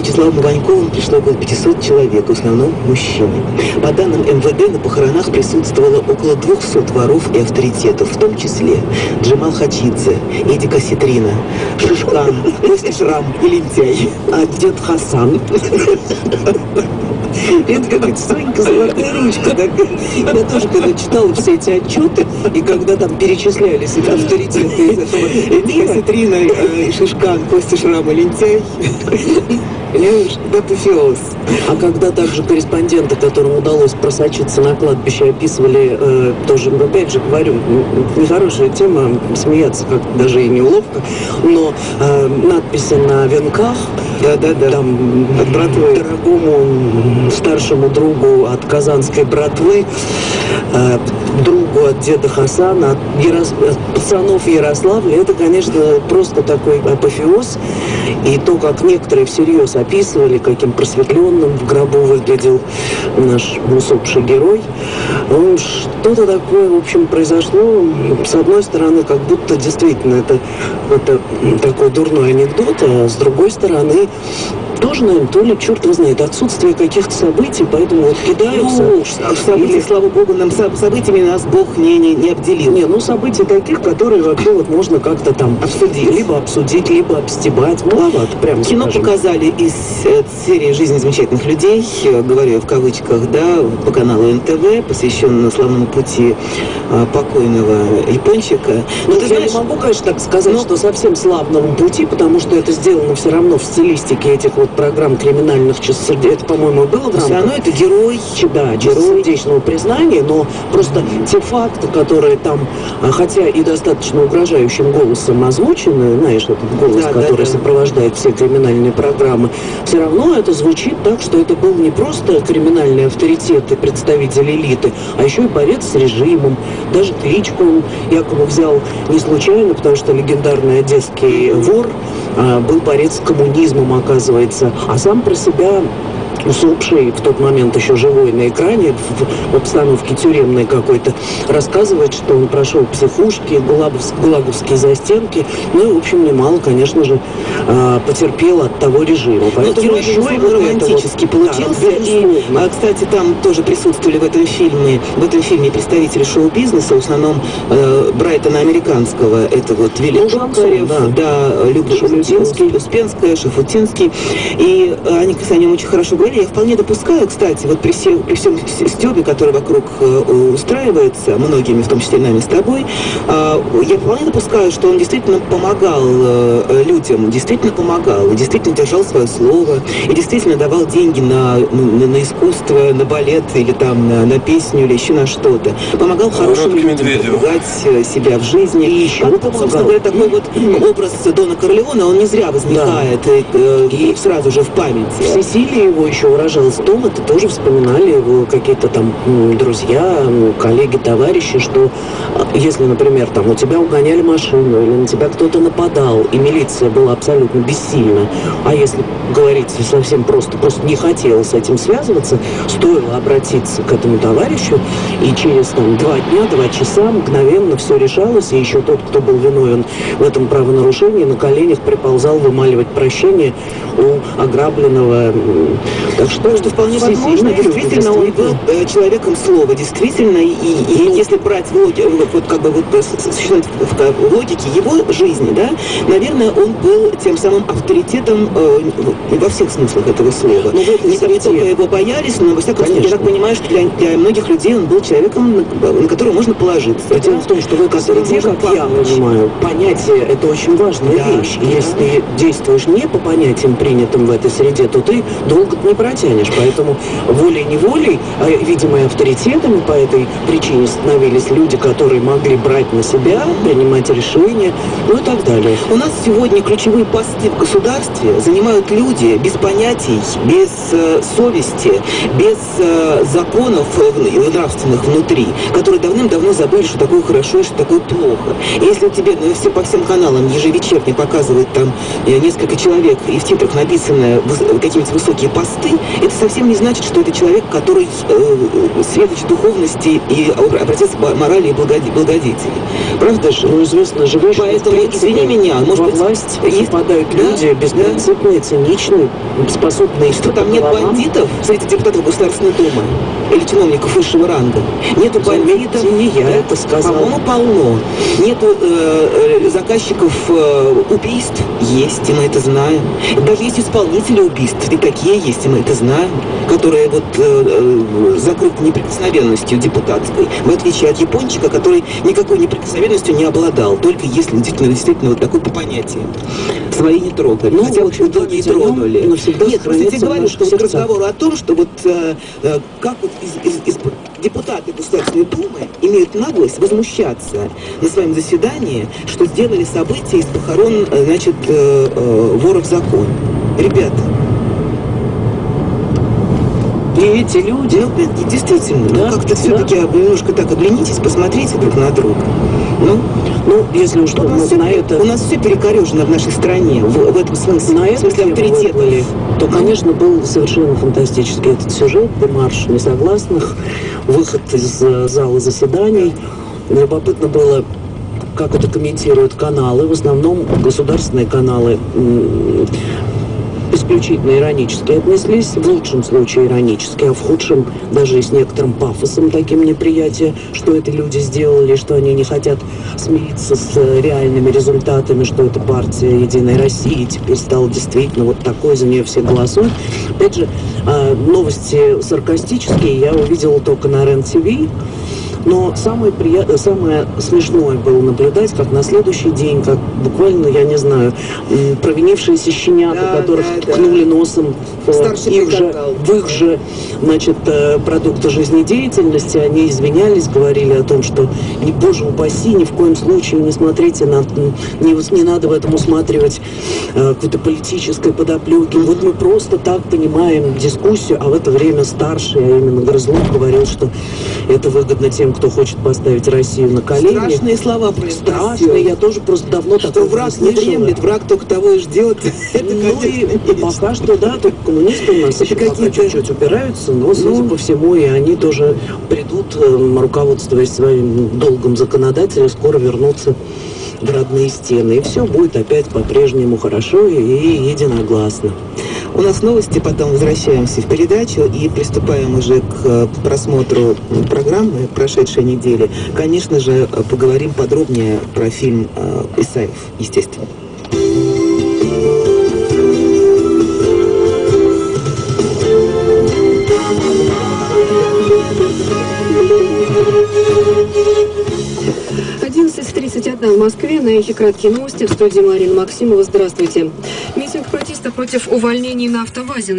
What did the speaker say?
Вячеславом Иваньковым пришло около 500 человек, в основном мужчины. По данным МВД, на похоронах присутствовало около 200 воров и авторитетов, в том числе Джемал Хачидзе, Эдика Ситрина, Шишкан, Костя Шрам и Лентяй. А дед Хасан? Это какая-то Сонька золотая ручка такая. Я тоже когда читала все эти отчеты, и когда там перечислялись эти авторитеты из этого Эдика Ситрина, Шишкан, Костя Шрам и Лентяй. апофеоз. А когда также корреспонденты, которым удалось просочиться на кладбище, описывали тоже, опять же говорю, нехорошая тема, смеяться как даже и неловко, но надписи на венках, там от братвы, дорогому старшему другу от казанской братвы, другу от деда Хасана, от пацанов Ярославля, это, конечно, просто такой апофеоз. И то, как некоторые всерьез описывали, каким просветленным в гробу выглядел наш усопший герой, что-то такое, в общем, произошло. С одной стороны, как будто действительно это такой дурной анекдот, а с другой стороны, тоже, наверное, то ли, черт его знает, отсутствие каких-то событий, поэтому вот кидаются. События, слава богу, нам событиями нас Бог не обделил. Событий таких, которые вообще вот можно как-то там обсудить, либо обстебать. Маловато, прямо Кино скажем. показали из серии «Жизнь замечательных людей», говорю я в кавычках, да, по каналу НТВ, посвященному славному пути покойного Япончика. Я знаешь, не могу, конечно, так сказать, что совсем славному пути, потому что это сделано все равно в стилистике этих вот программ криминальных чистосердечных. Это, по-моему, было все равно это герой. Да, чистосердечного признания, но просто те факты, которые там, хотя и достаточно угрожающим голосом озвучены, знаешь, этот голос, который сопровождает все криминальные программы, все равно это звучит так, что это был не просто криминальный авторитет и представитель элиты, а еще и борец с режимом. Даже кличку он якобы взял не случайно, потому что легендарный одесский вор был борец с коммунизмом, оказывается, а сам про себя усопший, в тот момент еще живой на экране, в обстановке тюремной какой-то, рассказывает, что он прошел психушки, гулаговские застенки, и, в общем, немало, конечно же, потерпел от того режима. Поэтому герой, безусловно, романтически получился. И, кстати, там тоже присутствовали в этом фильме представители шоу-бизнеса, в основном Брайтона Американского, это вот Вилли Токарев, Люба Успенская, Шафутинский, и они о нем очень хорошо говорили. Я вполне допускаю, кстати, вот при всем стёбе, который вокруг устраивается, многими, в том числе нами с тобой, я вполне допускаю, что он действительно помогал людям, действительно помогал, действительно держал свое слово, и действительно давал деньги на искусство, на балет, или там на песню, или еще на что-то. Помогал хорошим людям продвигать себя в жизни. И еще собственно говоря, такой вот образ Дона Корлеона, он не зря возникает и сразу же в памяти. Всесилие его еще выражалось в том, это тоже вспоминали его какие-то там друзья, коллеги, товарищи, что если, например, там у тебя угоняли машину, или на тебя кто-то нападал, и милиция была абсолютно бессильна, а если говорить совсем просто не хотела с этим связываться, стоило обратиться к этому товарищу, и через там 2 дня, 2 часа мгновенно все решалось, и еще тот, кто был виновен в этом правонарушении, на коленях приползал вымаливать прощение у ограбленного. Так что вполне возможно, действительно, он был человеком слова, действительно, и если брать существовать в логике его жизни, да, наверное, он был тем самым авторитетом во всех смыслах этого слова. Не только его боялись, но, во всяком случае, я так понимаю, что для многих людей он был человеком, на которого можно положиться. Дело в том, что в этой среде, как я понимаю, понятие – это очень важная вещь. И если ты действуешь не по понятиям, принятым в этой среде, то ты долго не протянешь. Поэтому волей-неволей, видимо, и авторитетами по этой причине становились люди, которые могли брать на себя, принимать решения, и так далее. У нас сегодня ключевые посты в государстве занимают люди без понятий, без совести, без законов нравственных внутри, которые давным-давно забыли, что такое хорошо и что такое плохо. И если тебе по всем каналам ежевечерне показывают там несколько человек, и в титрах написано какие-нибудь высокие посты, позиций, это совсем не значит, что это человек, который светоч духовности и образец морали и благодетели. Правда же? Ну, известно, живешь. Поэтому, извини меня, может быть, власть попадают люди беспринципные, циничные, способные... Что там нет бандитов среди депутатов Государственной Думы? Или чиновников высшего ранга? Нету бандитов? Не я это сказал. По-моему, полно. Нету заказчиков убийств? Есть, и мы это знаем. Даже есть исполнители убийств, и такие есть, и мы это знаем, которые вот закрыты неприкосновенностью депутатской, в отличие от япончика, который никакой неприкосновенностью не обладал, только если действительно вот такое по понятию. Свои не трогали. Ну, хотя очень многие тронули. Нет, просто я тебе говорю, что вот к разговору о том, что вот как вот депутаты Государственной Думы имеют наглость возмущаться на своем заседании, что сделали события из похорон, значит, вора в законе. Ребята. И эти люди... Ну, действительно, да, как-то все-таки немножко так оглянитесь, посмотрите друг на друга. Ну, если уж у нас все перекорежено в нашей стране, в этом смысле, на этом авторитетов, то, конечно, был совершенно фантастический этот сюжет, демарш несогласных, выход из зала заседаний. Любопытно было, как это комментируют каналы, в основном государственные каналы исключительно иронически отнеслись, в лучшем случае иронически, а в худшем даже и с некоторым пафосом таким неприятия, что это люди сделали, что они не хотят смириться с реальными результатами, что эта партия «Единой России» теперь стала действительно вот такой, за нее все голосуют. Опять же, новости саркастические я увидела только на РЕН-ТВ. Но самое смешное было наблюдать, как на следующий день, как буквально, я не знаю, провинившиеся щенята, которых ткнули носом в их же, значит, продукты жизнедеятельности, они извинялись, говорили о том, что, боже упаси, ни в коем случае не смотрите, не надо в этом усматривать какой-то политической подоплеки. Вот мы просто так понимаем дискуссию, а в это время старший, а именно Грызлов, говорил, что это выгодно тем, кто хочет поставить Россию на колени. Страшные слова произносил. Страшные, я тоже просто давно так что враг не дремлет, враг только того и ждет. Ну и пока что, да, только коммунисты у нас еще пока чуть-чуть упираются, но, судя по всему, и они тоже придут, руководствуясь своим долгом законодателя, скоро вернутся в родные стены. И все будет опять по-прежнему хорошо и единогласно. У нас новости, потом возвращаемся в передачу и приступаем уже к просмотру программы прошедшей недели. Конечно же, поговорим подробнее про фильм «Исаев», естественно. В Москве. На эхе краткие новости. В студии Марина Максимова. Здравствуйте. Митинг протеста против увольнений на АвтоВАЗе